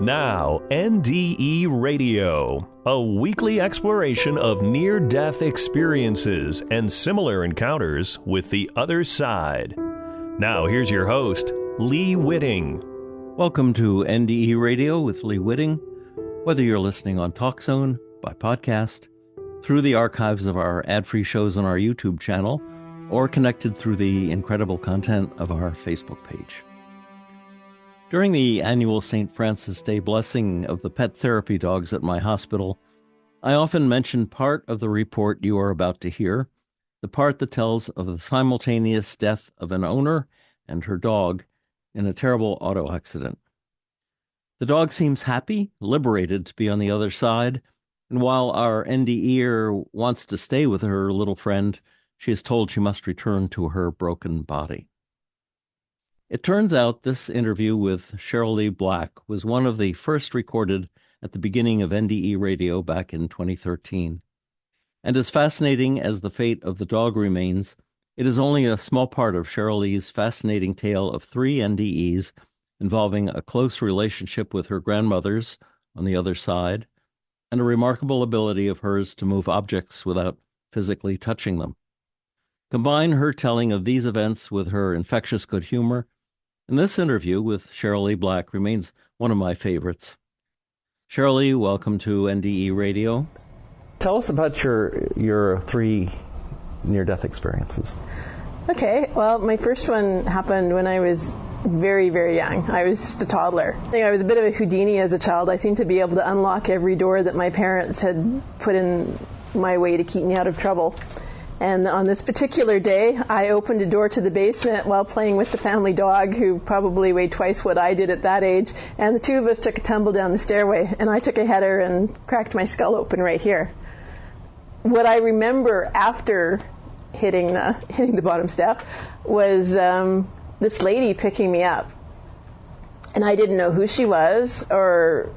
Now, NDE Radio, a weekly exploration of near-death experiences and similar encounters with the other side. Now, here's your host, Lee Witting. Welcome to NDE Radio with Lee Witting. Whether you're listening on TalkZone, by podcast, through the archives of our ad-free shows on our YouTube channel, or connected through the incredible content of our Facebook page. During the annual St. Francis Day blessing of the pet therapy dogs at my hospital, I often mention part of the report you are about to hear, the part that tells of the simultaneous death of an owner and her dog in a terrible auto accident. The dog seems happy, liberated to be on the other side, and while our NDEer wants to stay with her little friend, she is told she must return to her broken body. It turns out this interview with Cherylee Black was one of the first recorded at the beginning of NDE Radio back in 2013. And as fascinating as the fate of the dog remains, it is only a small part of Cherylee's fascinating tale of 3 NDEs involving a close relationship with her grandmothers on the other side, and a remarkable ability of hers to move objects without physically touching them. Combine her telling of these events with her infectious good humor, and this interview with Cherylee Black remains one of my favorites. Cherylee, welcome to NDE Radio. Tell us about your 3 near-death experiences. Okay, well, my first one happened when I was very, very young. I was just a toddler. I was a bit of a Houdini as a child. I seemed to be able to unlock every door that my parents had put in my way to keep me out of trouble. And on this particular day, I opened a door to the basement while playing with the family dog, who probably weighed twice what I did at that age. And the 2 of us took a tumble down the stairway, and I took a header and cracked my skull open right here. What I remember after hitting the bottom step was this lady picking me up. And I didn't know who she was, or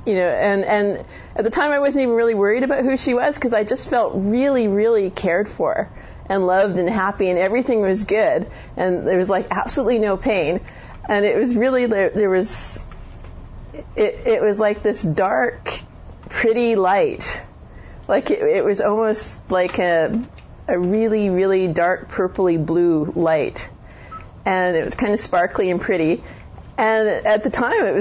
and at the time I wasn't even really worried about who she was, because I just felt really, really cared for and loved and happy, and everything was good, and there was like absolutely no pain. And it was really, it was like this dark, pretty light. Like it was almost like a really, really dark purpley blue light. And it was kind of sparkly and pretty. And at the time it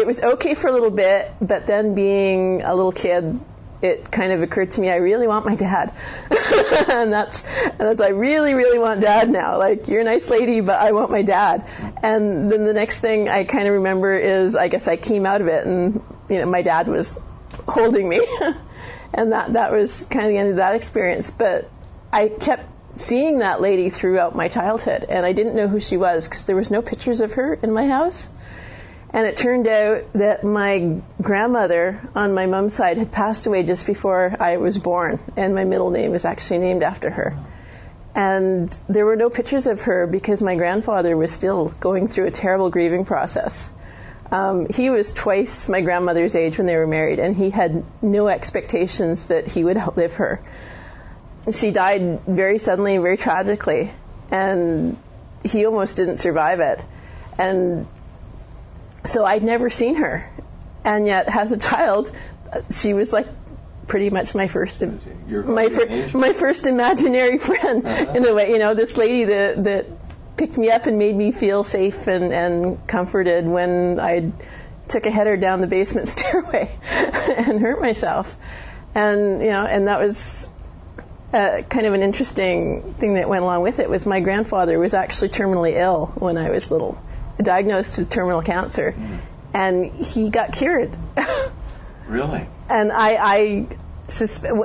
was okay for a little bit, but then being a little kid, it kind of occurred to me, I really want my dad. and that's I really, really want dad now. Like, you're a nice lady, but I want my dad. And then the next thing I kind of remember is, I guess I came out of it, and my dad was holding me. And that was kind of the end of that experience. But I kept seeing that lady throughout my childhood, and I didn't know who she was because there was no pictures of her in my house. And it turned out that my grandmother on my mom's side had passed away just before I was born, and my middle name is actually named after her. And there were no pictures of her because my grandfather was still going through a terrible grieving process. He was twice my grandmother's age when they were married, and he had no expectations that he would outlive her. She died very suddenly and very tragically, and he almost didn't survive it. And so I'd never seen her, and yet as a child, she was like pretty much my first imaginary friend in a way. This lady that picked me up and made me feel safe and comforted when I took a header down the basement stairway and hurt myself. And and that was kind of an interesting thing that went along with it. Was my grandfather was actually terminally ill when I was little, diagnosed with terminal cancer, and he got cured. Really? And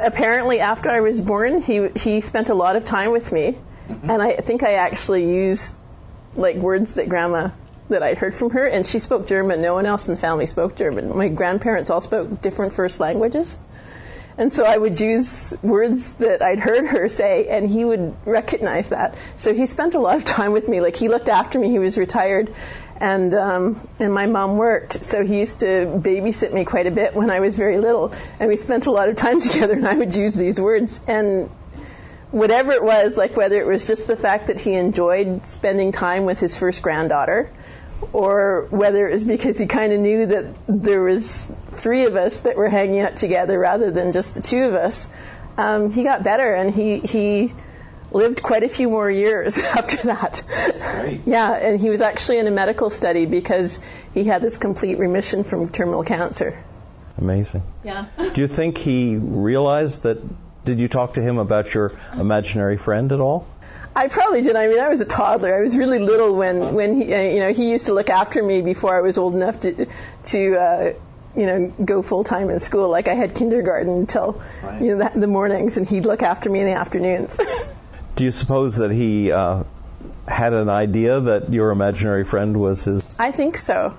apparently after I was born, he spent a lot of time with me, and I think I actually used like words that I'd heard from her, and she spoke German. No one else in the family spoke German. My grandparents all spoke different first languages. And so I would use words that I'd heard her say, and he would recognize that. So he spent a lot of time with me. Like, he looked after me. He was retired, and my mom worked. So he used to babysit me quite a bit when I was very little. And we spent a lot of time together, and I would use these words. And whatever it was, like whether it was just the fact that he enjoyed spending time with his first granddaughter, or whether it was because he kind of knew that there was 3 of us that were hanging out together rather than just the 2 of us, he got better, and he lived quite a few more years after that. That's great. Yeah, and he was actually in a medical study because he had this complete remission from terminal cancer. Amazing. Yeah. Do you think he realized that? Did you talk to him about your imaginary friend at all? I probably did. I mean, I was a toddler. I was really little when he, he used to look after me before I was old enough to go full time in school. Like I had kindergarten until, the mornings, and he'd look after me in the afternoons. Do you suppose that he had an idea that your imaginary friend was his? I think so.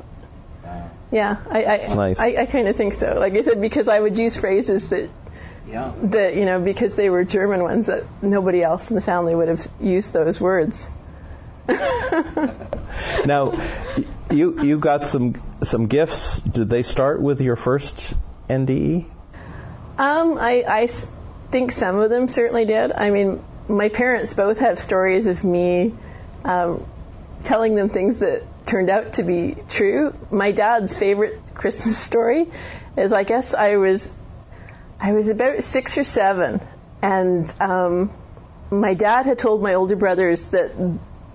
Yeah, nice. I kind of think so. Like I said, because I would use phrases that, because they were German ones, that nobody else in the family would have used those words. Now, you got some gifts. Did they start with your first NDE? I think some of them certainly did. I mean, my parents both have stories of me telling them things that turned out to be true. My dad's favorite Christmas story is, I guess I was about 6 or 7, and my dad had told my older brothers that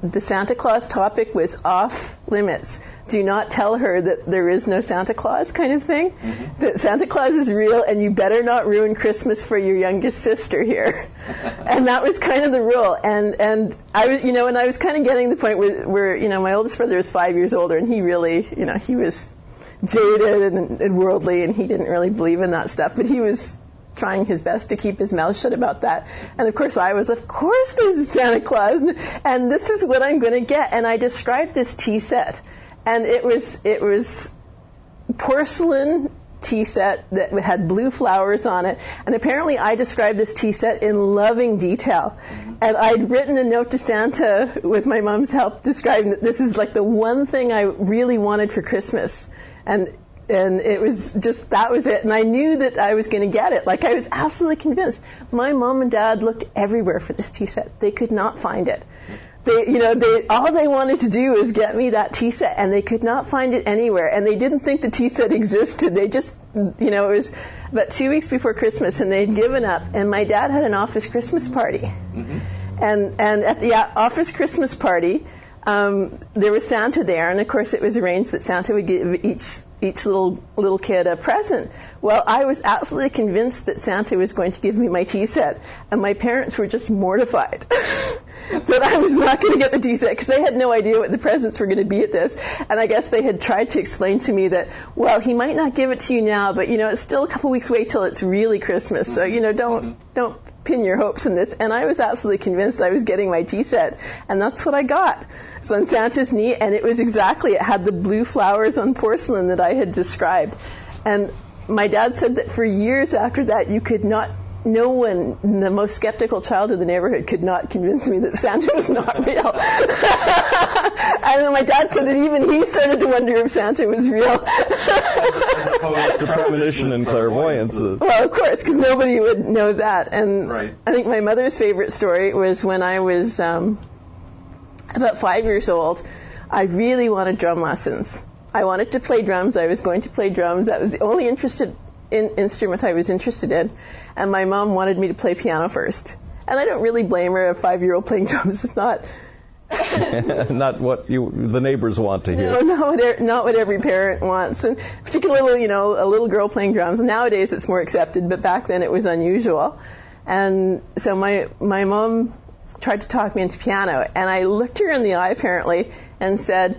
the Santa Claus topic was off limits. Do not tell her that there is no Santa Claus, kind of thing. Mm-hmm. That Santa Claus is real, and you better not ruin Christmas for your youngest sister here. And that was kind of the rule. And I was, and I was kind of getting to the point where my oldest brother is 5 years older, and he really, he was jaded and worldly, and he didn't really believe in that stuff. But he was trying his best to keep his mouth shut about that. And of course there's a Santa Claus, and this is what I'm going to get. And I described this tea set, and it was porcelain tea set that had blue flowers on it. And apparently I described this tea set in loving detail. And I'd written a note to Santa with my mom's help describing that this is like the one thing I really wanted for Christmas. And it was just, that was it. And I knew that I was going to get it. Like, I was absolutely convinced. My mom and dad looked everywhere for this tea set. They could not find it. All they wanted to do was get me that tea set, and they could not find it anywhere. And they didn't think the tea set existed. They just, it was about 2 weeks before Christmas, and they'd given up. And my dad had an office Christmas party. Mm-hmm. And at the office Christmas party, there was Santa there, and of course it was arranged that Santa would give each little kid a present. Well, I was absolutely convinced that Santa was going to give me my tea set, and my parents were just mortified that I was not going to get the tea set, because they had no idea what the presents were going to be at this. And I guess they had tried to explain to me that, well, he might not give it to you now, but it's still a couple weeks wait till it's really Christmas, so don't pin your hopes in this. And I was absolutely convinced I was getting my tea set, and that's what I got. So on Santa's knee, and it had the blue flowers on porcelain that I had described. And my dad said that for years after that, no one, the most skeptical child in the neighborhood, could not convince me that Santa was not real. And then my dad said that even he started to wonder if Santa was real. As opposed to premonition and clairvoyance. Well, of course, because nobody would know that. And right. I think my mother's favorite story was when I was about 5 years old. I really wanted drum lessons. I wanted to play drums. I was going to play drums. That was the only instrument I was interested in. And my mom wanted me to play piano first. And I don't really blame her. A 5-year-old playing drums is not... not what the neighbors want to hear. No, not what every parent wants. And particularly, a little girl playing drums. Nowadays it's more accepted, but back then it was unusual. And so my mom tried to talk me into piano. And I looked her in the eye, apparently, and said,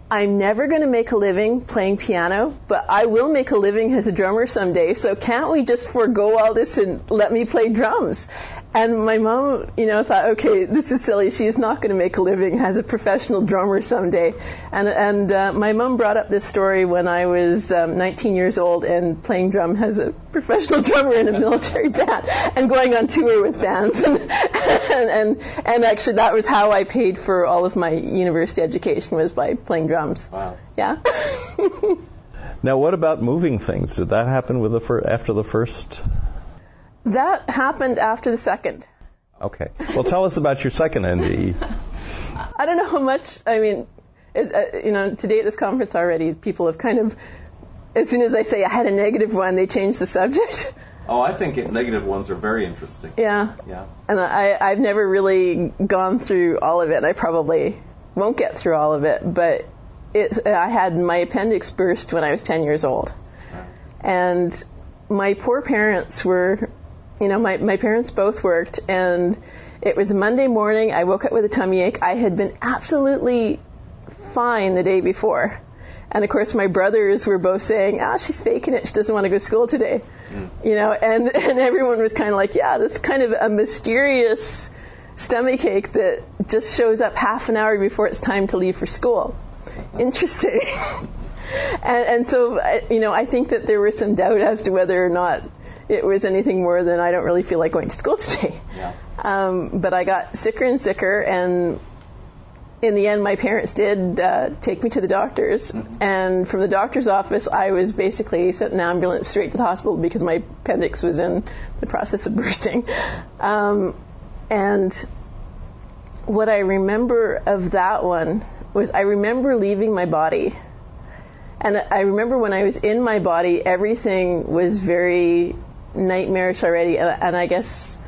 I'm never going to make a living playing piano, but I will make a living as a drummer someday, so can't we just forego all this and let me play drums? And my mom, thought, okay, this is silly. She is not going to make a living as a professional drummer someday. And my mom brought up this story when I was 19 years old and playing drum as a professional drummer in a military band and going on tour with bands. And actually that was how I paid for all of my university education, was by playing drums. Wow. Yeah. Now, what about moving things? Did that happen after the first? That happened after the second. Okay. Well, tell us about your second NDE. I don't know how much, Today at this conference already, people have kind of, as soon as I say I had a negative one, they change the subject. Oh, I think negative ones are very interesting. Yeah. Yeah. And I've never really gone through all of it. I probably won't get through all of it, but I had my appendix burst when I was 10 years old. Yeah. And my poor parents were, my parents both worked, and it was a Monday morning. I woke up with a tummy ache. I had been absolutely fine the day before. And of course, my brothers were both saying, she's faking it. She doesn't want to go to school today. And everyone was kind of like, yeah, this is kind of a mysterious stomach ache that just shows up half an hour before it's time to leave for school. Interesting. and so, I think that there was some doubt as to whether or not it was anything more than I don't really feel like going to school today. Yeah. But I got sicker and sicker, and in the end, my parents did take me to the doctors. Mm-hmm. And from the doctor's office, I was basically sent in an ambulance straight to the hospital because my appendix was in the process of bursting. And what I remember of that one was I remember leaving my body. And I remember when I was in my body, everything was very nightmarish already. And I guess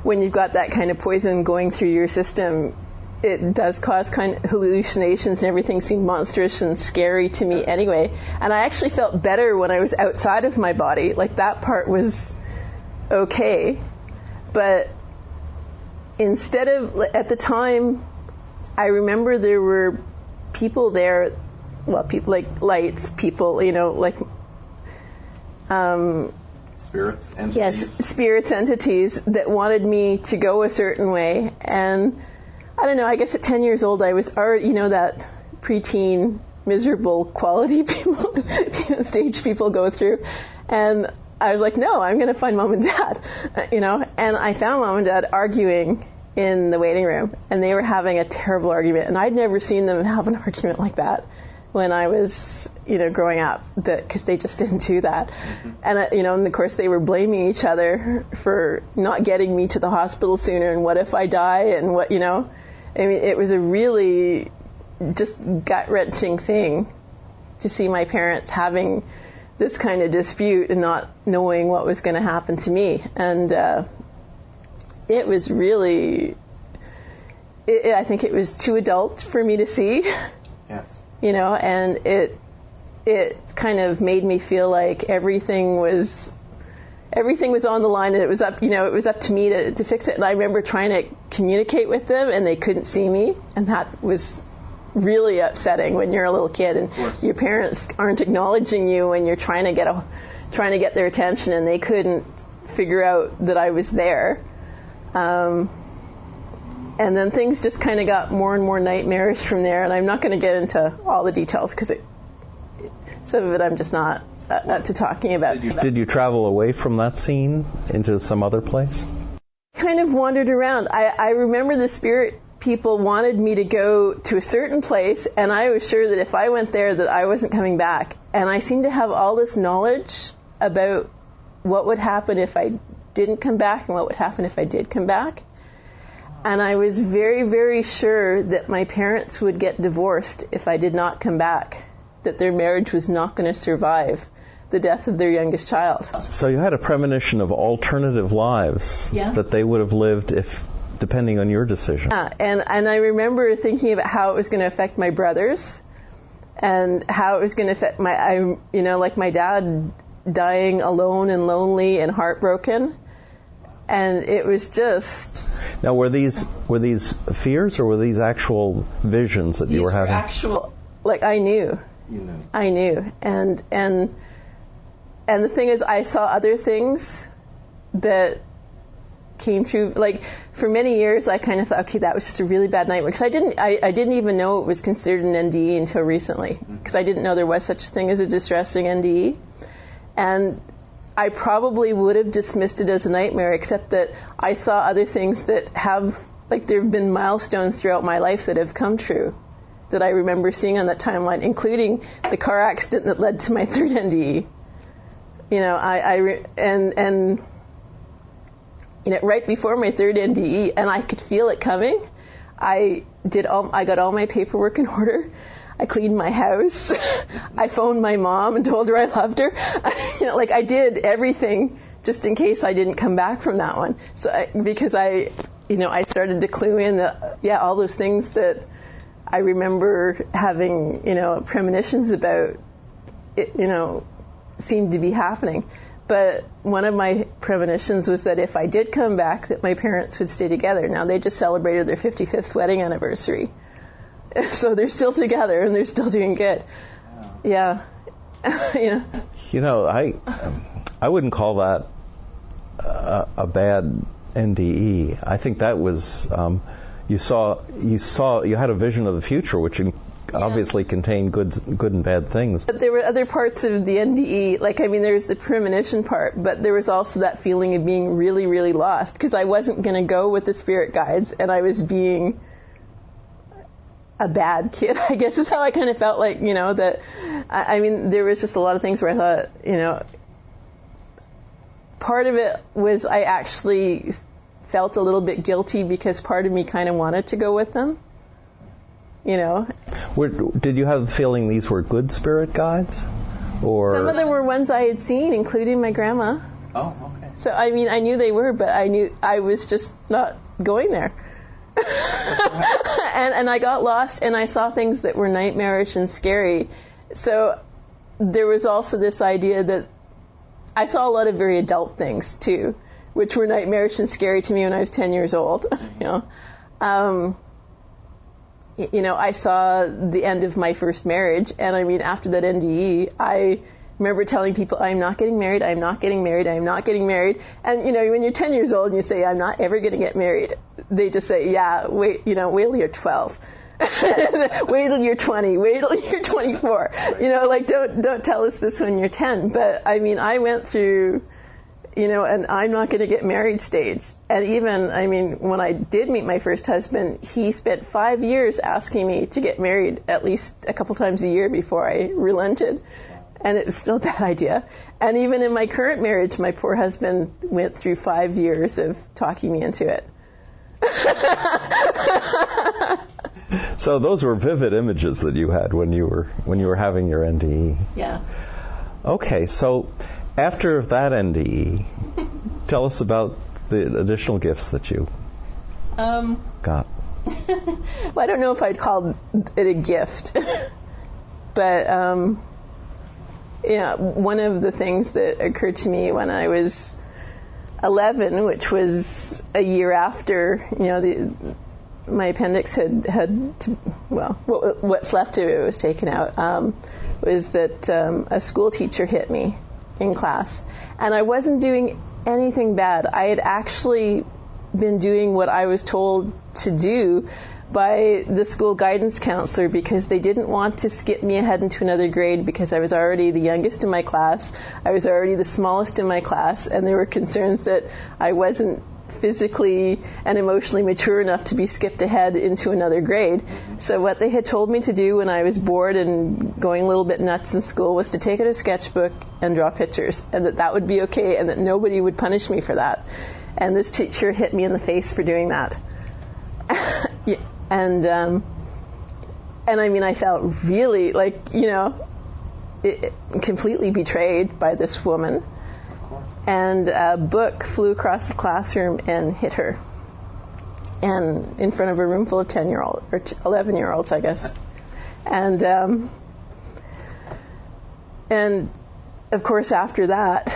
when you've got that kind of poison going through your system, it does cause kind of hallucinations, and everything seemed monstrous and scary to me anyway. And I actually felt better when I was outside of my body. Like, that part was okay. But instead of, at the time, I remember there were people there, well, people like lights, people, spirits, entities. Yes, spirits, entities that wanted me to go a certain way. And I don't know, I guess at 10 years old I was already, that preteen miserable quality people, stage people go through. And I was like, no, I'm going to find Mom and Dad, And I found Mom and Dad arguing in the waiting room, and they were having a terrible argument. And I'd never seen them have an argument like that when I was, growing up, because they just didn't do that. Mm-hmm. And, and of course they were blaming each other for not getting me to the hospital sooner, and what if I die, and what, I mean, it was a really just gut-wrenching thing to see my parents having this kind of dispute and not knowing what was going to happen to me. And it was really, I think it was too adult for me to see. Yes. And it kind of made me feel like everything was on the line, and it was up to me to fix it. And I remember trying to communicate with them, and they couldn't see me, and that was really upsetting when you're a little kid and your parents aren't acknowledging you when you're trying to get their attention, and they couldn't figure out that I was there. And then things just kind of got more and more nightmarish from there, and I'm not going to get into all the details because some of it I'm just not up to talking about. Did you travel away from that scene into some other place? Kind of wandered around. I remember the spirit people wanted me to go to a certain place, and I was sure that if I went there that I wasn't coming back. And I seemed to have all this knowledge about what would happen if I didn't come back and what would happen if I did come back. And I was very, very sure that my parents would get divorced if I did not come back, that their marriage was not going to survive the death of their youngest child. So you had a premonition of alternative lives that they would have lived depending on your decision. Yeah, and I remember thinking about how it was going to affect my brothers and how it was going to affect my dad dying alone and lonely and heartbroken. And it was just... Now, were these fears, or were these actual visions that you were having? Actual, I knew. You knew. I knew. And the thing is, I saw other things that came true. Like, for many years, I kind of thought, okay, that was just a really bad nightmare. Because I didn't even know it was considered an NDE until recently. Because I didn't know there was such a thing as a distressing NDE. And I probably would have dismissed it as a nightmare, except that I saw other things that there have been milestones throughout my life that have come true, that I remember seeing on that timeline, including the car accident that led to my third NDE. Right before my third NDE, and I could feel it coming, I I got all my paperwork in order. I cleaned my house. I phoned my mom and told her I loved her. I did everything just in case I didn't come back from that one. Because I started to clue in that, all those things that I remember having, premonitions about, seemed to be happening. But one of my premonitions was that if I did come back, that my parents would stay together. Now, they just celebrated their 55th wedding anniversary. So they're still together and they're still doing good. Yeah. I wouldn't call that a bad NDE. I think that was you had a vision of the future, which obviously contained good and bad things. But there were other parts of the NDE, there's the premonition part, but there was also that feeling of being really, really lost, because I wasn't going to go with the spirit guides, and I was being a bad kid, I guess is how I kind of felt like, that, there was just a lot of things where I thought, part of it was I actually felt a little bit guilty because part of me kind of wanted to go with them. Did you have the feeling these were good spirit guides? Or some of them were ones I had seen, including my grandma. Oh, okay. So, I knew they were, but I knew I was just not going there. and I got lost, and I saw things that were nightmarish and scary. So there was also this idea that I saw a lot of very adult things, too, which were nightmarish and scary to me when I was 10 years old. I saw the end of my first marriage, and after that NDE, I remember telling people, I'm not getting married, I'm not getting married, I'm not getting married. And, when you're 10 years old and you say, I'm not ever going to get married, they just say, yeah, wait till you're 12. Wait till you're 20, wait till you're 24. Don't tell us this when you're 10. But, I went through, an I'm not going to get married stage. And even, when I did meet my first husband, he spent 5 years asking me to get married at least a couple times a year before I relented. And it was still a bad idea. And even in my current marriage, my poor husband went through 5 years of talking me into it. So those were vivid images that you had when you were having your NDE. Yeah. Okay, so after that NDE, tell us about the additional gifts that you got. Well, I don't know if I'd call it a gift, but one of the things that occurred to me when I was 11, which was a year after, my appendix what's left of it was taken out, was that a school teacher hit me in class. And I wasn't doing anything bad. I had actually been doing what I was told to do by the school guidance counselor, because they didn't want to skip me ahead into another grade because I was already the youngest in my class. I was already the smallest in my class, and there were concerns that I wasn't physically and emotionally mature enough to be skipped ahead into another grade. So what they had told me to do when I was bored and going a little bit nuts in school was to take out a sketchbook and draw pictures, and that would be okay, and that nobody would punish me for that. And this teacher hit me in the face for doing that. Yeah. And I felt really completely betrayed by this woman. And a book flew across the classroom and hit her, and in front of a room full of 10-year-olds or 11-year-olds, I guess. And of course, after that,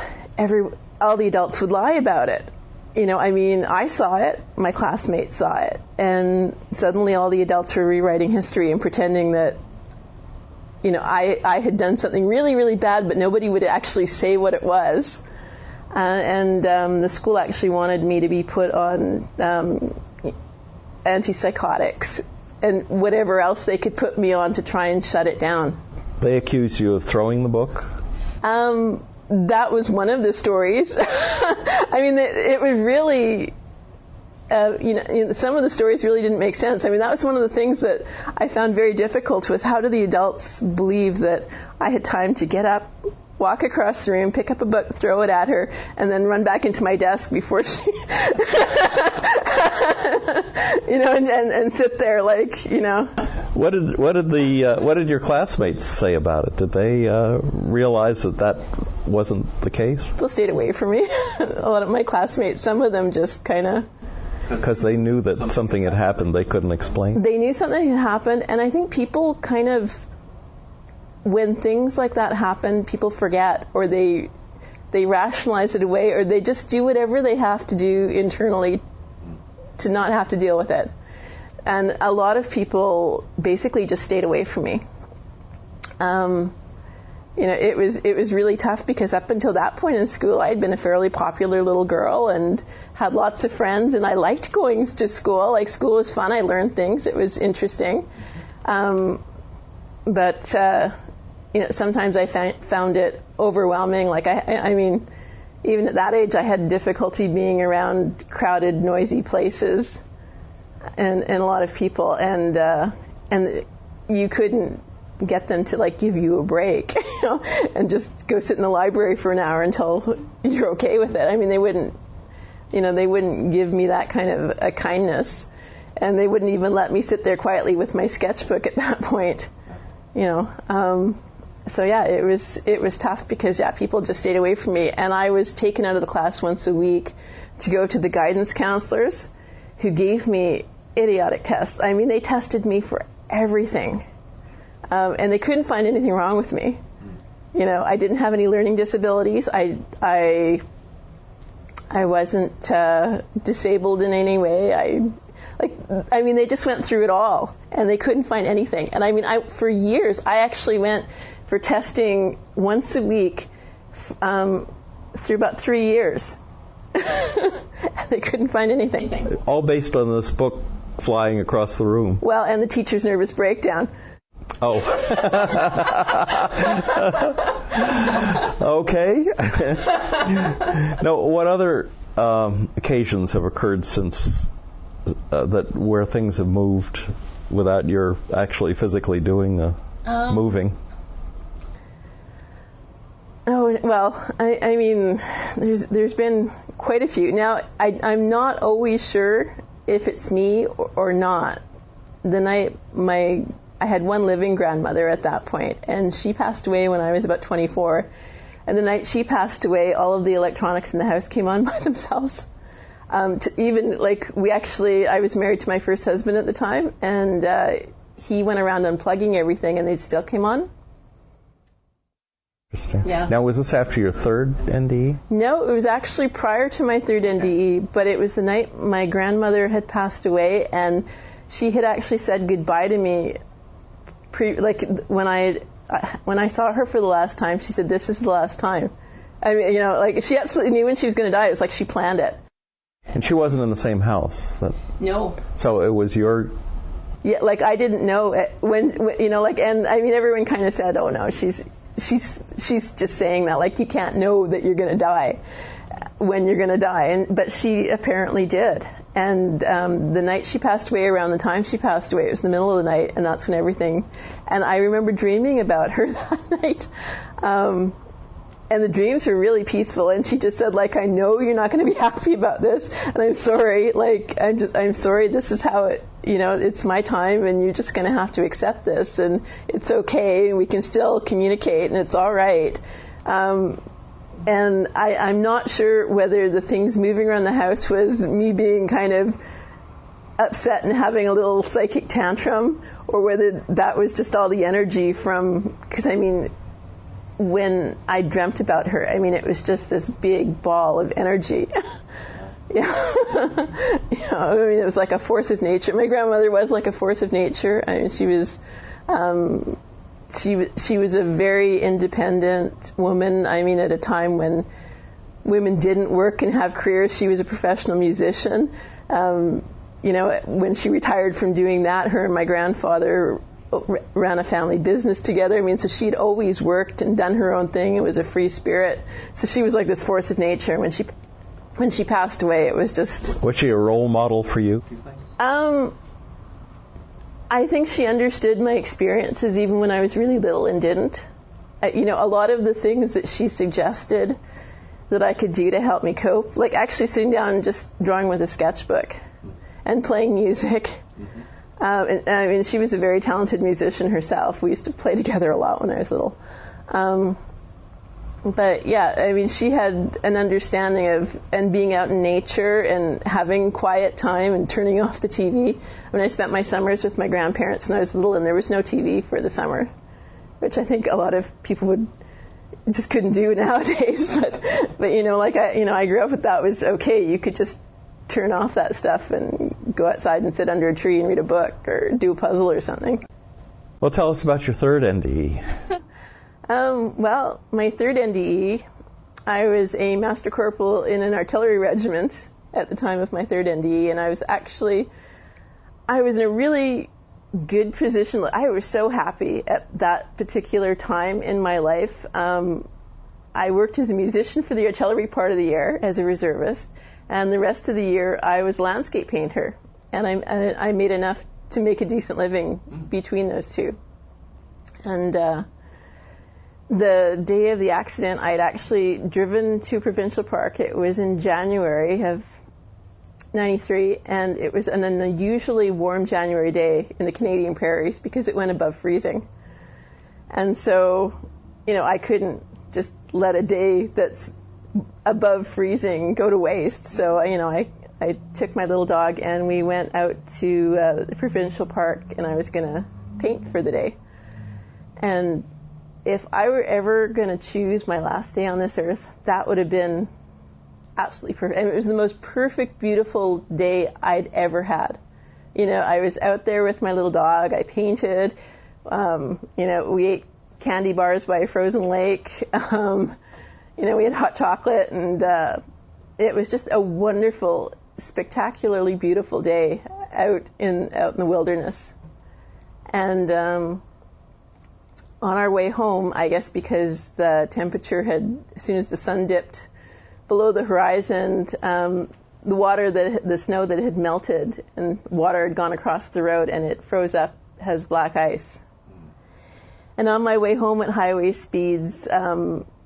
all the adults would lie about it. I saw it, my classmates saw it, and suddenly all the adults were rewriting history and pretending that, I had done something really, really bad, but nobody would actually say what it was. The school actually wanted me to be put on antipsychotics and whatever else they could put me on to try and shut it down. They accused you of throwing the book? That was one of the stories. It was really, some of the stories really didn't make sense. That was one of the things that I found very difficult, was how do the adults believe that I had time to get up walk across the room, pick up a book, throw it at her, and then run back into my desk before she, and sit there like. What did your classmates say about it? Did they realize that wasn't the case? People stayed away from me. A lot of my classmates, some of them just kind of. Because they knew that something had happened they couldn't explain? They knew something had happened, and I think people kind of, when things like that happen, people forget, or they rationalize it away, or they just do whatever they have to do internally to not have to deal with it. And a lot of people basically just stayed away from me. It was really tough because up until that point in school, I had been a fairly popular little girl and had lots of friends, and I liked going to school. Like, school was fun. I learned things. It was interesting. But sometimes I found it overwhelming. Like, I mean, even at that age, I had difficulty being around crowded, noisy places and a lot of people. And you couldn't get them to like give you a break, and just go sit in the library for an hour until you're okay with it. I mean, they wouldn't give me that kind of a kindness, and they wouldn't even let me sit there quietly with my sketchbook at that point, So yeah, it was tough because people just stayed away from me, and I was taken out of the class once a week to go to the guidance counselors, who gave me idiotic tests. I mean, they tested me for everything. And they couldn't find anything wrong with me. I didn't have any learning disabilities. I wasn't disabled in any way. They just went through it all, and they couldn't find anything. And I mean, for years, I actually went for testing once a week through about 3 years. And they couldn't find anything. All based on this book flying across the room. Well, and the teacher's nervous breakdown. Oh. Okay. Now, what other occasions have occurred since where things have moved without your actually physically doing the moving? Oh, well, I mean, there's been quite a few. Now, I'm not always sure if it's me or not. The night I had one living grandmother at that point, and she passed away when I was about 24. And the night she passed away, all of the electronics in the house came on by themselves. I was married to my first husband at the time, and he went around unplugging everything, and they still came on. Interesting. Yeah. Now, was this after your third NDE? No, it was actually prior to my third NDE, but it was the night my grandmother had passed away, and she had actually said goodbye to me. When I saw her for the last time, she said, "This is the last time." I mean, she absolutely knew when she was going to die. It was like she planned it. And she wasn't in the same house. No. So it was your. Yeah, I didn't know when and I mean, everyone kind of said, "Oh no, she's just saying that, you can't know that you're going to die when you're going to die," but she apparently did. And the night she passed away, around the time she passed away, it was in the middle of the night, and that's when everything. And I remember dreaming about her that night. And the dreams were really peaceful, and she just said, I know you're not going to be happy about this, and I'm sorry, I'm sorry, this is how it, it's my time, and you're just going to have to accept this, and it's okay, and we can still communicate, and it's all right. And I'm not sure whether the things moving around the house was me being kind of upset and having a little psychic tantrum, or whether that was just all the energy because I mean, when I dreamt about her, I mean, it was just this big ball of energy. Yeah. I mean, it was like a force of nature. My grandmother was like a force of nature. I mean, she was a very independent woman. I mean, at a time when women didn't work and have careers, she was a professional musician. When she retired from doing that, her and my grandfather ran a family business together. I mean, so she'd always worked and done her own thing. It was a free spirit. So she was like this force of nature. When she passed away, it was just... Was she a role model for you? I think she understood my experiences even when I was really little and didn't. a lot of the things that she suggested that I could do to help me cope, like actually sitting down and just drawing with a sketchbook and playing music. And, I mean, she was a very talented musician herself. We used to play together a lot when I was little. But yeah, I mean, she had an understanding of, and being out in nature and having quiet time and turning off the TV. When I spent my summers with my grandparents when I was little, and there was no TV for the summer, which I think a lot of people just couldn't do nowadays. But I grew up with that was okay. You could just turn off that stuff and go outside and sit under a tree and read a book or do a puzzle or something. Well, tell us about your third NDE. Well, my third NDE, I was a master corporal in an artillery regiment at the time of my third NDE, and I was in a really good position. I was so happy at that particular time in my life. I worked as a musician for the artillery part of the year as a reservist, and the rest of the year I was a landscape painter, and I made enough to make a decent living between those two. And the day of the accident, I had actually driven to Provincial Park. It was in January of 93, and it was an unusually warm January day in the Canadian prairies because it went above freezing. And so, I couldn't just let a day that's above freezing go to waste. So, I took my little dog and we went out to the Provincial Park, and I was going to paint for the day. And if I were ever going to choose my last day on this earth, that would have been absolutely perfect. And it was the most perfect, beautiful day I'd ever had. I was out there with my little dog. I painted. We ate candy bars by a frozen lake. We had hot chocolate, and it was just a wonderful, spectacularly beautiful day out in the wilderness. And on our way home, I guess because the temperature as soon as the sun dipped below the horizon, the snow that had melted and water had gone across the road and it froze up as black ice. And on my way home at highway speeds,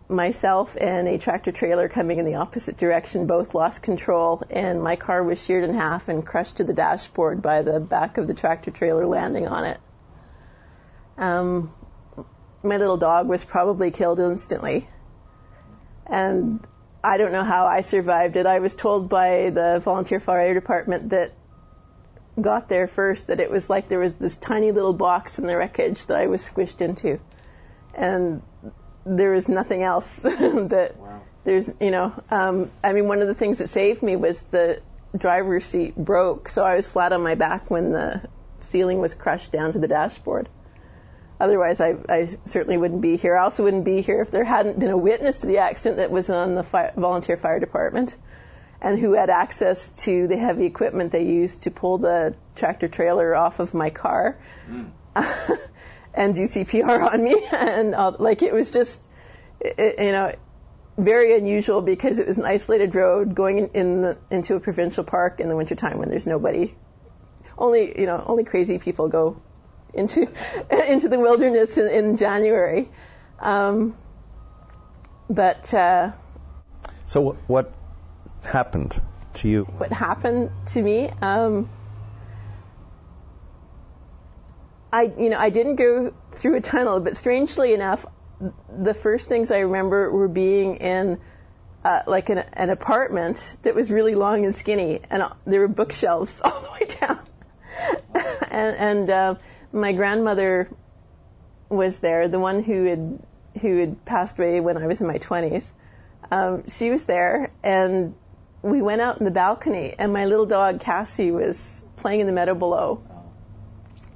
myself and a tractor trailer coming in the opposite direction both lost control, and my car was sheared in half and crushed to the dashboard by the back of the tractor trailer landing on it. My little dog was probably killed instantly. And I don't know how I survived it. I was told by the volunteer fire department that got there first that it was like there was this tiny little box in the wreckage that I was squished into. And there was nothing else that wow. There's, one of the things that saved me was the driver's seat broke. So I was flat on my back when the ceiling was crushed down to the dashboard. Otherwise, I certainly wouldn't be here. I also wouldn't be here if there hadn't been a witness to the accident that was on the volunteer fire department and who had access to the heavy equipment they used to pull the tractor trailer off of my car and do CPR on me. And it was just, very unusual because it was an isolated road going into a provincial park in the wintertime when there's nobody. Only crazy people go into the wilderness in January. So what happened to you? What happened to me? I didn't go through a tunnel, but strangely enough, the first things I remember were being in an apartment that was really long and skinny, and there were bookshelves all the way down. and my grandmother was there, the one who had passed away when I was in my 20s. She was there, and we went out in the balcony, and my little dog Cassie was playing in the meadow below.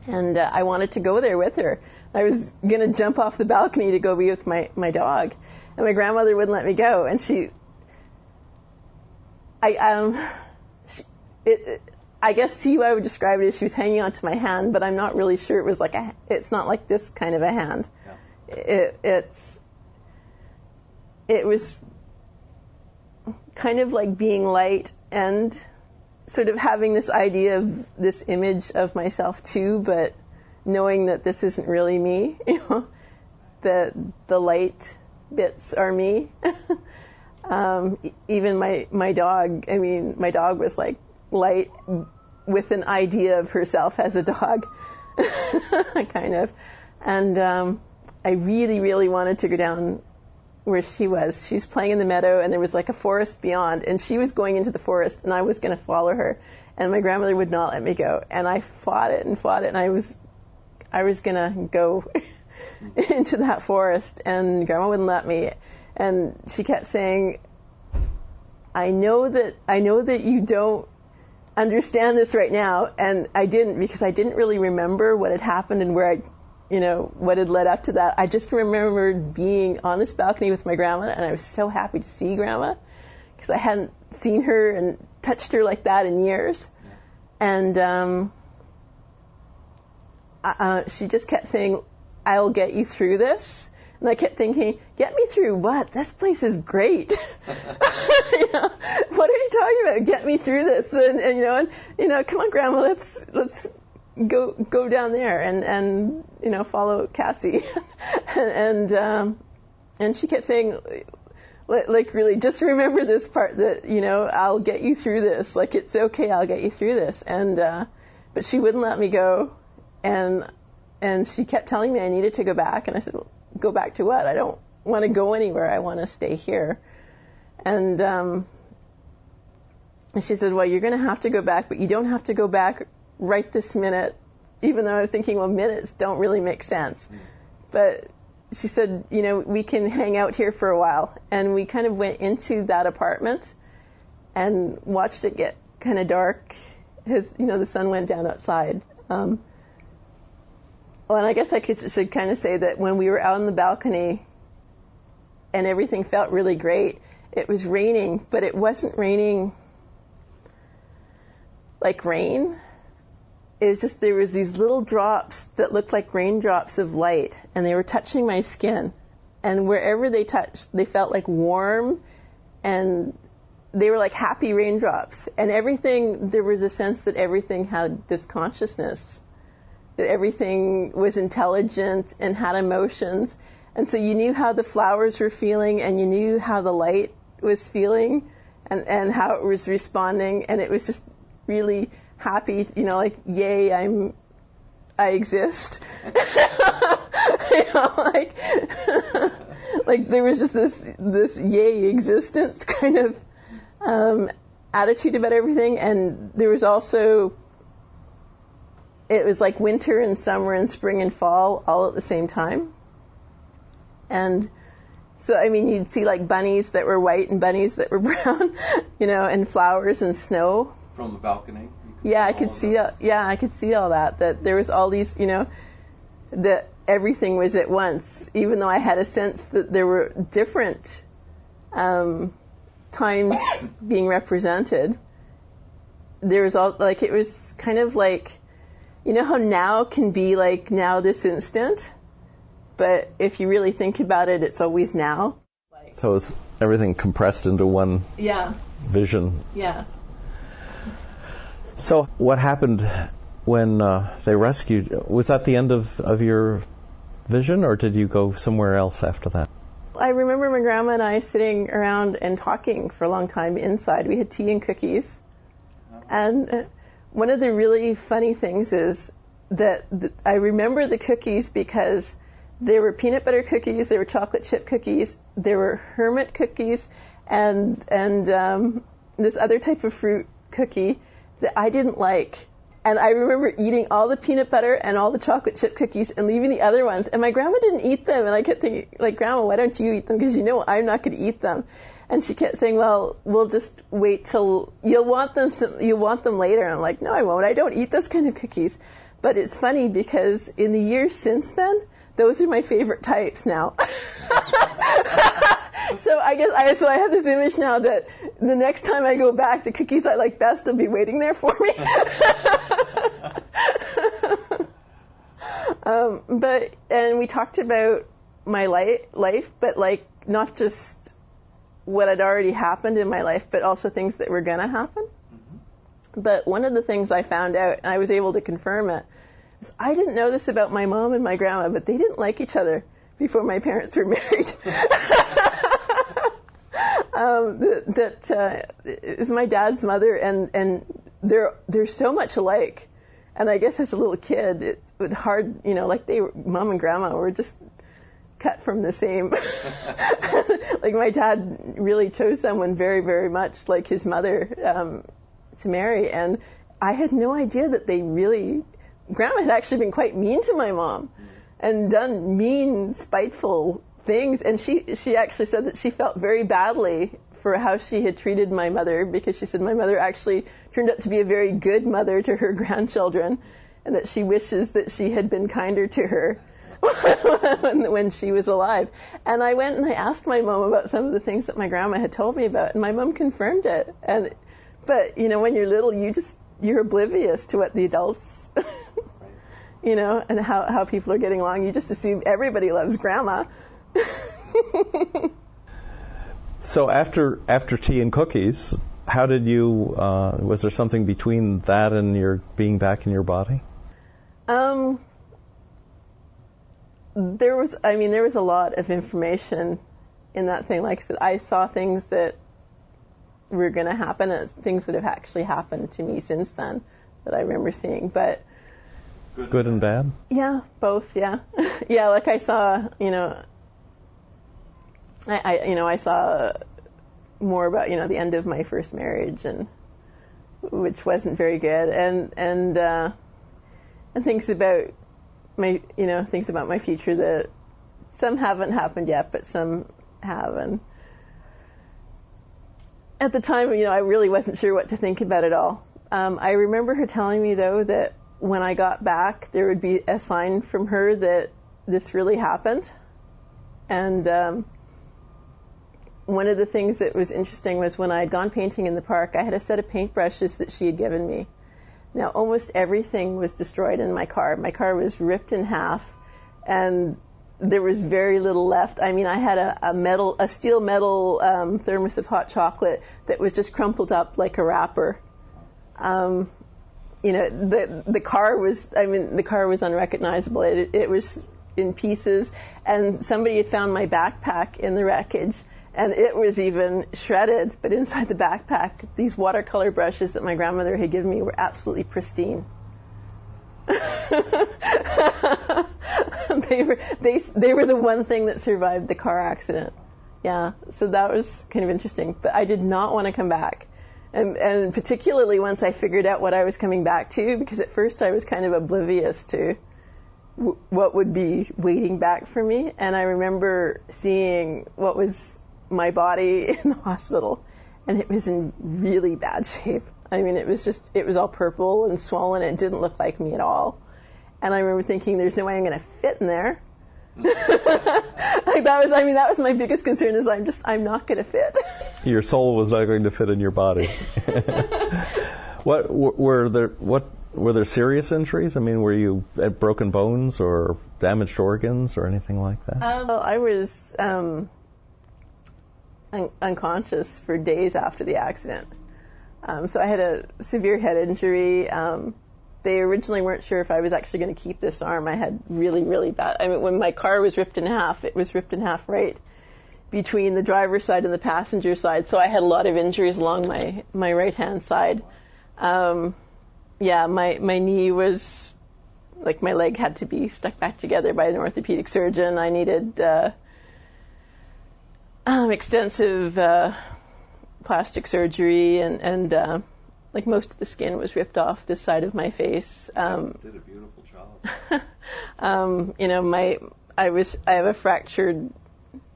And I wanted to go there with her. I was going to jump off the balcony to go be with my dog. And my grandmother wouldn't let me go. And I guess to you I would describe it as she was hanging onto my hand, but I'm not really sure it was it's not like this kind of a hand. Yeah. It was kind of like being light and sort of having this idea of this image of myself too, but knowing that this isn't really me, the light bits are me. Even my dog, I mean, my dog was like light with an idea of herself as a dog, kind of. And I really, really wanted to go down where she was. She's playing in the meadow, and there was like a forest beyond, and she was going into the forest, and I was going to follow her. And my grandmother would not let me go. And I fought it, and I was going to go into that forest, and Grandma wouldn't let me. And she kept saying, I know that you don't understand this right now. And I didn't, because I didn't really remember what had happened and where what had led up to that. I just remembered being on this balcony with my grandma, and I was so happy to see Grandma, because I hadn't seen her and touched her like that in years. And she just kept saying, I'll get you through this. And I kept thinking, get me through what? This place is great. What are you talking about? Get me through this. And come on, Grandma, let's go down there and follow Cassie. and she kept saying, like, really, just remember this part, that, I'll get you through this. Like, it's okay, I'll get you through this. And, but she wouldn't let me go. And she kept telling me I needed to go back. And I said, well, go back to what? I don't want to go anywhere. I want to stay here. And she said, well, you're going to have to go back, but you don't have to go back right this minute, even though I was thinking, well, minutes don't really make sense. But she said, we can hang out here for a while. And we kind of went into that apartment and watched it get kind of dark as, the sun went down outside. Well, and I guess I should kind of say that when we were out on the balcony and everything felt really great, it was raining, but it wasn't raining like rain. It was just, there was these little drops that looked like raindrops of light, and they were touching my skin. And wherever they touched, they felt like warm, and they were like happy raindrops. And everything, there was a sense that everything had this consciousness, that everything was intelligent and had emotions. And so you knew how the flowers were feeling, and you knew how the light was feeling, and how it was responding. And it was just really happy, like, yay, I exist. Like there was just this yay existence kind of attitude about everything. And there was also, it was like winter and summer and spring and fall all at the same time. And so, I mean, you'd see like bunnies that were white and bunnies that were brown, and flowers and snow. From the balcony? I could see all that. That there was all these, that everything was at once, even though I had a sense that there were different times being represented. There was all, like, it was kind of like, how now can be like now this instant, but if you really think about it, it's always now. So it's everything compressed into one vision. Yeah. So what happened when they rescued? Was that the end of your vision, or did you go somewhere else after that? I remember my grandma and I sitting around and talking for a long time inside. We had tea and cookies. And one of the really funny things is that I remember the cookies because there were peanut butter cookies, there were chocolate chip cookies, there were hermit cookies, and this other type of fruit cookie that I didn't like. And I remember eating all the peanut butter and all the chocolate chip cookies and leaving the other ones. And my grandma didn't eat them. And I kept thinking, like, Grandma, why don't you eat them? Because I'm not going to eat them. And she kept saying, well, we'll just wait till you'll want them later. And I'm like, no, I won't. I don't eat those kind of cookies. But it's funny because in the years since then, those are my favorite types now. So I have this image now that the next time I go back, the cookies I like best will be waiting there for me. And we talked about my life, but like not just what had already happened in my life, but also things that were going to happen. Mm-hmm. But one of the things I found out, and I was able to confirm it, is I didn't know this about my mom and my grandma, but they didn't like each other. before my parents were married. That is my dad's mother, and they're so much alike. And I guess as a little kid, it was hard, like Mom and Grandma were just cut from the same. Like my dad really chose someone very, very much like his mother to marry, and I had no idea that Grandma had actually been quite mean to my mom and done mean, spiteful things, and she actually said that she felt very badly for how she had treated my mother, because she said my mother actually turned out to be a very good mother to her grandchildren, and that she wishes that she had been kinder to her when she was alive. And I went and I asked my mom about some of the things that my grandma had told me about, and my mom confirmed it. But when you're little, you're oblivious to what the adults, and how people are getting along. You just assume everybody loves Grandma. So after tea and cookies, how did you? Was there something between that and your being back in your body? There was a lot of information in that thing. Like I said, I saw things that were going to happen, and things that have actually happened to me since then that I remember seeing. But good and bad? Yeah, both. Yeah, yeah. Like I saw, I saw more about the end of my first marriage, and which wasn't very good, and things about my future that some haven't happened yet, but some have. And at the time, I really wasn't sure what to think about it all. I remember her telling me, though, that when I got back, there would be a sign from her that this really happened. And one of the things that was interesting was when I had gone painting in the park, I had a set of paintbrushes that she had given me. Now, almost everything was destroyed in my car. My car was ripped in half, and there was very little left. I mean, I had a steel metal thermos of hot chocolate that was just crumpled up like a wrapper. The car was unrecognizable. It was in pieces, and somebody had found my backpack in the wreckage, and it was even shredded. But inside the backpack, these watercolor brushes that my grandmother had given me were absolutely pristine. They were the one thing that survived the car accident. Yeah, so that was kind of interesting. But I did not want to come back. And particularly once I figured out what I was coming back to, because at first I was kind of oblivious to what would be waiting back for me. And I remember seeing what was my body in the hospital, and it was in really bad shape. I mean, it was all purple and swollen. It didn't look like me at all. And I remember thinking, there's no way I'm going to fit in there. That was my biggest concern, is I'm not going to fit. Your soul was not going to fit in your body. Were there serious injuries? I mean, were you at broken bones or damaged organs or anything like that? I was unconscious for days after the accident. So I had a severe head injury. They originally weren't sure if I was actually going to keep this arm. I had really, really bad. I mean, when my car was ripped in half, it was ripped in half right between the driver's side and the passenger side. So I had a lot of injuries along my right-hand side. My knee was, like, my leg had to be stuck back together by an orthopedic surgeon. I needed extensive plastic surgery, and like most of the skin was ripped off this side of my face. Did a beautiful job. I have a fractured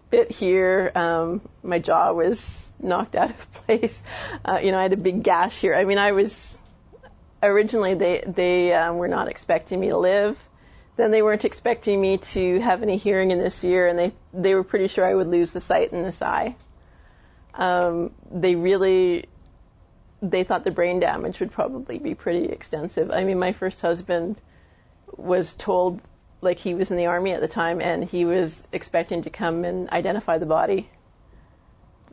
bit here. My jaw was knocked out of place. I had a big gash here. I mean, originally they were not expecting me to live. Then they weren't expecting me to have any hearing in this ear, and they were pretty sure I would lose the sight in this eye. They thought the brain damage would probably be pretty extensive. I mean, my first husband was told, like, he was in the Army at the time, and he was expecting to come and identify the body.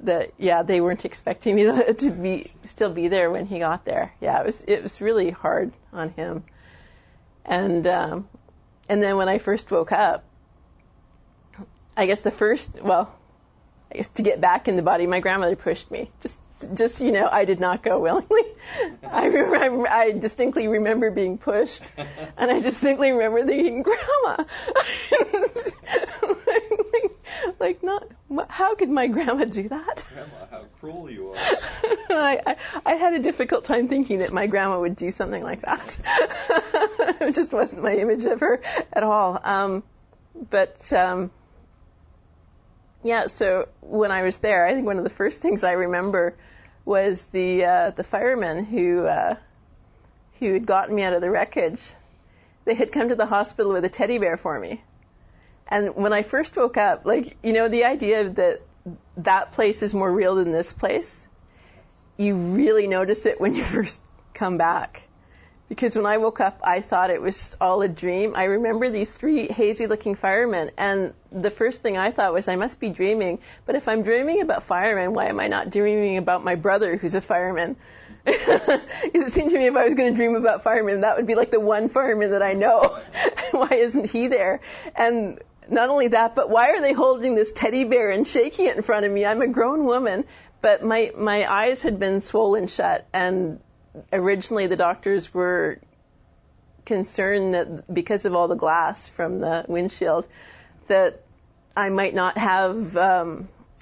They weren't expecting me to still be there when he got there. Yeah, it was really hard on him. And then when I first woke up, I guess to get back in the body, my grandmother pushed me. Just I did not go willingly. I distinctly remember being pushed, and I distinctly remember thinking, Grandma, how could my grandma do that? Grandma, how cruel you are. I had a difficult time thinking that my grandma would do something like that. It just wasn't my image of her at all. Yeah, so when I was there, I think one of the first things I remember was the firemen who had gotten me out of the wreckage. They had come to the hospital with a teddy bear for me. And when I first woke up, the idea that place is more real than this place, you really notice it when you first come back. Because when I woke up, I thought it was just all a dream. I remember these 3 hazy-looking firemen, and the first thing I thought was, I must be dreaming. But if I'm dreaming about firemen, why am I not dreaming about my brother who's a fireman? Because it seemed to me if I was going to dream about firemen, that would be like the one fireman that I know. Why isn't he there? And not only that, but why are they holding this teddy bear and shaking it in front of me? I'm a grown woman, but my eyes had been swollen shut, and originally the doctors were concerned that because of all the glass from the windshield that I might not have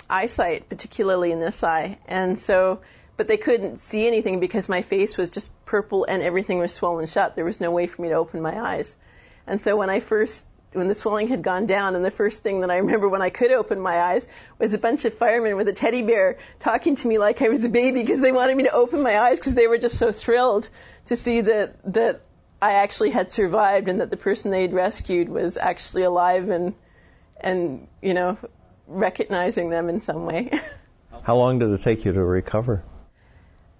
eyesight, particularly in this eye. And so, but they couldn't see anything because my face was just purple and everything was swollen shut. There was no way for me to open my eyes. And so when the swelling had gone down, and the first thing that I remember when I could open my eyes was a bunch of firemen with a teddy bear talking to me like I was a baby because they wanted me to open my eyes because they were just so thrilled to see that I actually had survived and that the person they'd rescued was actually alive and recognizing them in some way. How long did it take you to recover?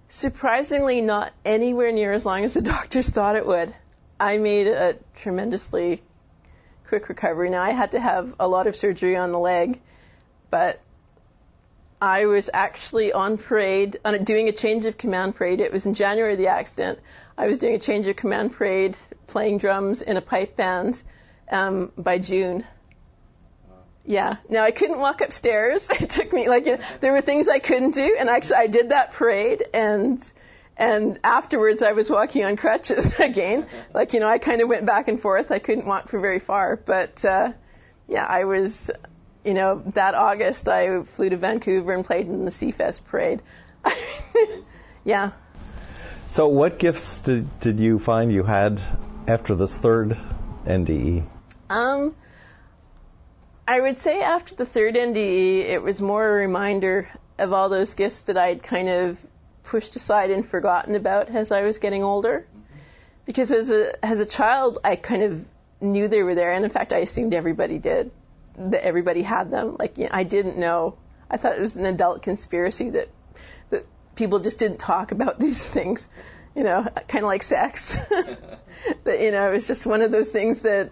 Surprisingly, not anywhere near as long as the doctors thought it would. I made a tremendously quick recovery. Now, I had to have a lot of surgery on the leg, but I was actually on parade, doing a change of command parade. It was in January of the accident. I was doing a change of command parade, playing drums in a pipe band by June. Yeah. Now, I couldn't walk upstairs. It took me, there were things I couldn't do, and actually I did that parade, and afterwards I was walking on crutches again. I kind of went back and forth. I couldn't walk for very far. But, I was, that August I flew to Vancouver and played in the Seafest parade. Yeah. So what gifts did you find you had after this third NDE? I would say after the third NDE, it was more a reminder of all those gifts that I'd kind of pushed aside and forgotten about as I was getting older. Because as a child, I kind of knew they were there, and in fact, I assumed everybody did, that everybody had them. I didn't know. I thought it was an adult conspiracy that people just didn't talk about these things, kind of like sex. That, it was just one of those things that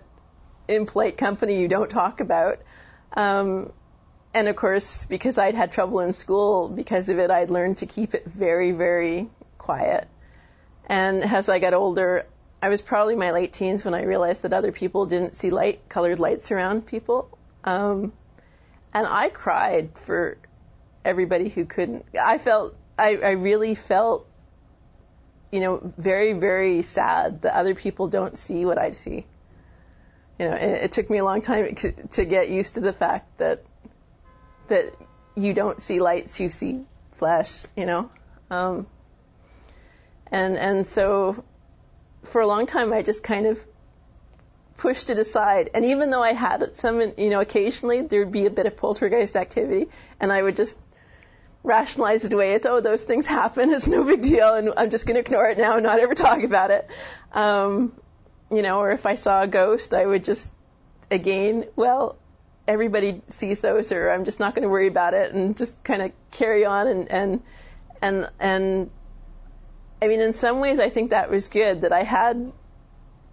in polite company you don't talk about. And of course, because I'd had trouble in school because of it, I'd learned to keep it very, very quiet. And as I got older, I was probably in my late teens when I realized that other people didn't see colored lights around people. And I cried for everybody who couldn't. I really felt, very, very sad that other people don't see what I see. It took me a long time to get used to the fact that you don't see lights, you see flesh, and so for a long time I just kind of pushed it aside. And even though I had some, occasionally there'd be a bit of poltergeist activity, and I would just rationalize it away as, those things happen, it's no big deal, and I'm just going to ignore it now and not ever talk about it. Or if I saw a ghost, I would just, again, everybody sees those, or I'm just not going to worry about it, and just kind of carry on. And I mean, in some ways, I think that was good, that I had,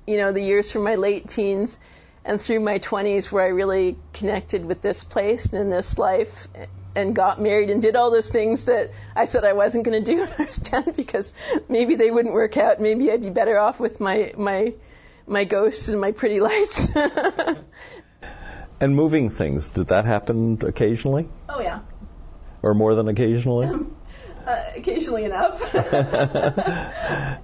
the years from my late teens and through my 20s where I really connected with this place and this life, and got married and did all those things that I said I wasn't going to do when I was 10 because maybe they wouldn't work out. Maybe I'd be better off with my ghosts and my pretty lights. And moving things, did that happen occasionally? Oh, yeah. Or more than occasionally? Occasionally enough.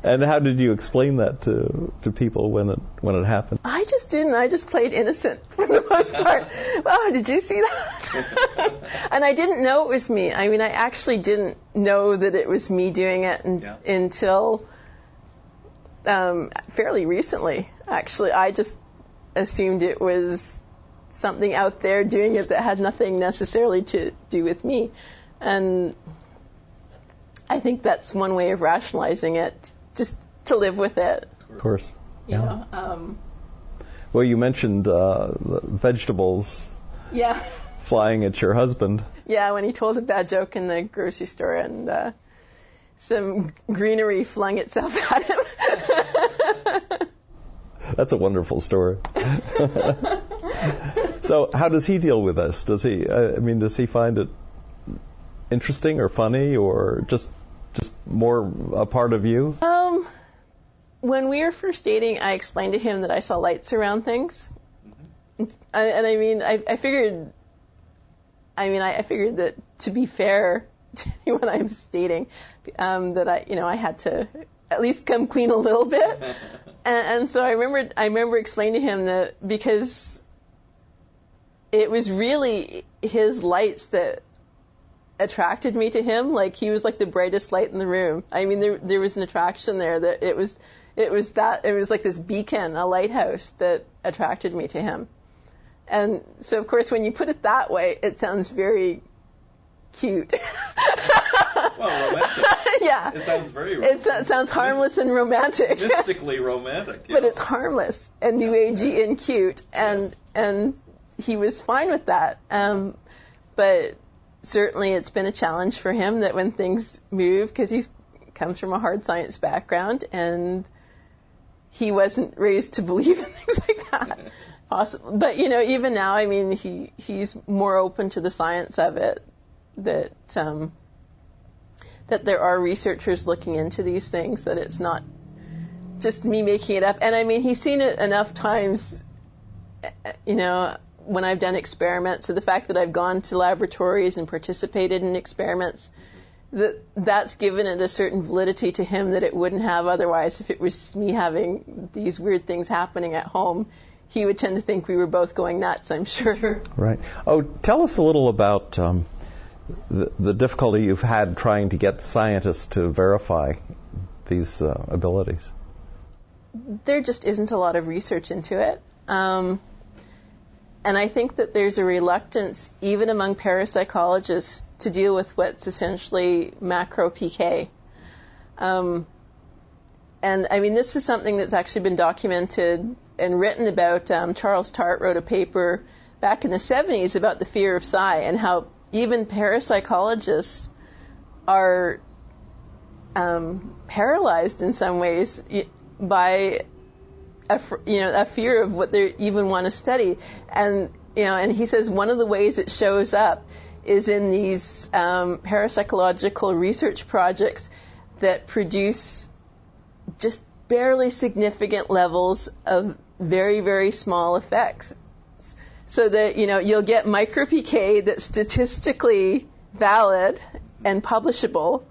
And how did you explain that to people when it happened? I just didn't. I just played innocent for the most part. Wow, did you see that? And I didn't know it was me. I mean, I actually didn't know that it was me doing it until fairly recently. Actually, I just assumed it was something out there doing it that had nothing necessarily to do with me. And I think that's one way of rationalizing it, just to live with it. Of course. You know, well, you mentioned the vegetables flying at your husband. Yeah, when he told a bad joke in the grocery store and some greenery flung itself at him. That's a wonderful story. So how does he deal with this? Does he find it interesting or funny or just more a part of you? When we were first dating, I explained to him that I saw lights around things. I figured that, to be fair to when I was dating, that I had to at least come clean a little bit. And so I remember explaining to him that because it was really his lights that attracted me to him. Like, he was like the brightest light in the room. I mean, there was an attraction there that it was like this beacon, a lighthouse that attracted me to him. And so, of course, when you put it that way, it sounds very cute. Well, romantic. Yeah. It sounds very romantic. It sounds harmless and romantic. Mystically romantic. But it's harmless and new agey and cute. And he was fine with that. But certainly it's been a challenge for him that when things move, because he comes from a hard science background and he wasn't raised to believe in things like that. Possible. But, even now, I mean, he's more open to the science of it, that there are researchers looking into these things, that it's not just me making it up. And I mean, he's seen it enough times, when I've done experiments, so the fact that I've gone to laboratories and participated in experiments, that's given it a certain validity to him that it wouldn't have otherwise. If it was just me having these weird things happening at home, he would tend to think we were both going nuts, I'm sure. Right. Oh, tell us a little about the difficulty you've had trying to get scientists to verify these abilities. There just isn't a lot of research into it. And I think that there's a reluctance, even among parapsychologists, to deal with what's essentially macro PK. And I mean, this is something that's actually been documented and written about. Charles Tart wrote a paper back in the 70s about the fear of psi and how even parapsychologists are paralyzed in some ways by a fear of what they even want to study. And he says one of the ways it shows up is in these parapsychological research projects that produce just barely significant levels of very, very small effects. So that, you'll get micro PK that's statistically valid and publishable,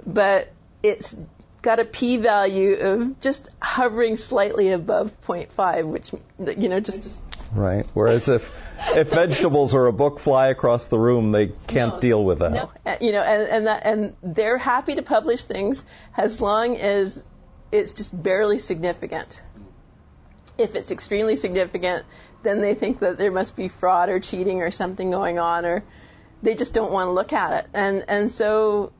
but it's got a p-value of just hovering slightly above 0.5, which, just... Right. Whereas if vegetables or a book fly across the room, they can't deal with that. No. And they're happy to publish things as long as it's just barely significant. If it's extremely significant, then they think that there must be fraud or cheating or something going on, or they just don't want to look at it. And so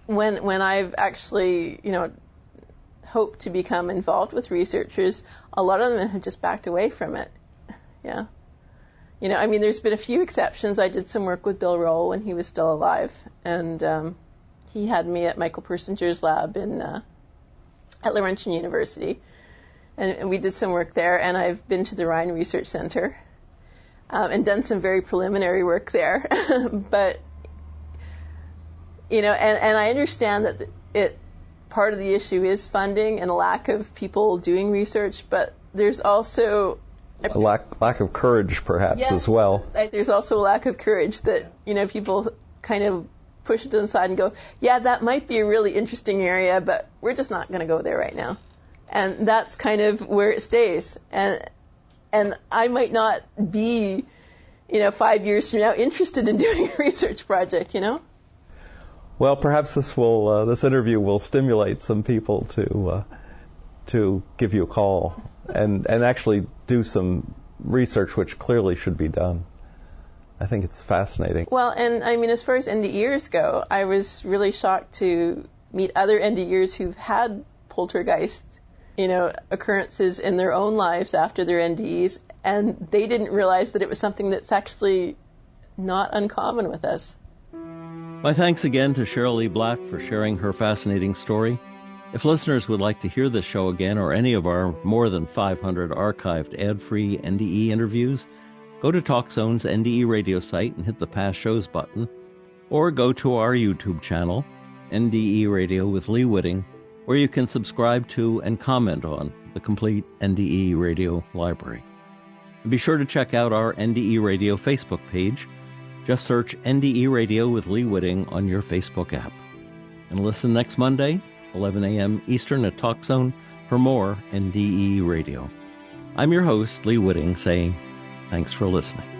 when I've actually, hoped to become involved with researchers, a lot of them have just backed away from it. Yeah. There's been a few exceptions. I did some work with Bill Roll when he was still alive, and he had me at Michael Persinger's lab at Laurentian University. And we did some work there, and I've been to the Rhine Research Center and done some very preliminary work there. But, and I understand that part of the issue is funding and a lack of people doing research, but there's also A lack of courage, perhaps, Yes, as well. There's also a lack of courage that, people kind of push it to the side and go, yeah, that might be a really interesting area, but we're just not going to go there right now. And that's kind of where it stays. And I might not be, 5 years from now interested in doing a research project, Well, perhaps this interview will stimulate some people to give you a call and actually do some research, which clearly should be done. I think it's fascinating. Well, and as far as NDEs go, I was really shocked to meet other NDEs who've had poltergeist, occurrences in their own lives after their NDEs, and they didn't realize that it was something that's actually not uncommon with us. My thanks again to Cherylee Black for sharing her fascinating story. If listeners would like to hear this show again or any of our more than 500 archived ad-free NDE interviews, go to TalkZone's NDE Radio site and hit the Past Shows button, or go to our YouTube channel, NDE Radio with Lee Witting, where you can subscribe to and comment on the complete NDE Radio library. And be sure to check out our NDE Radio Facebook page. Just search NDE Radio with Lee Witting on your Facebook app. And listen next Monday, 11 a.m. Eastern at TalkZone for more NDE Radio. I'm your host, Lee Witting, saying thanks for listening.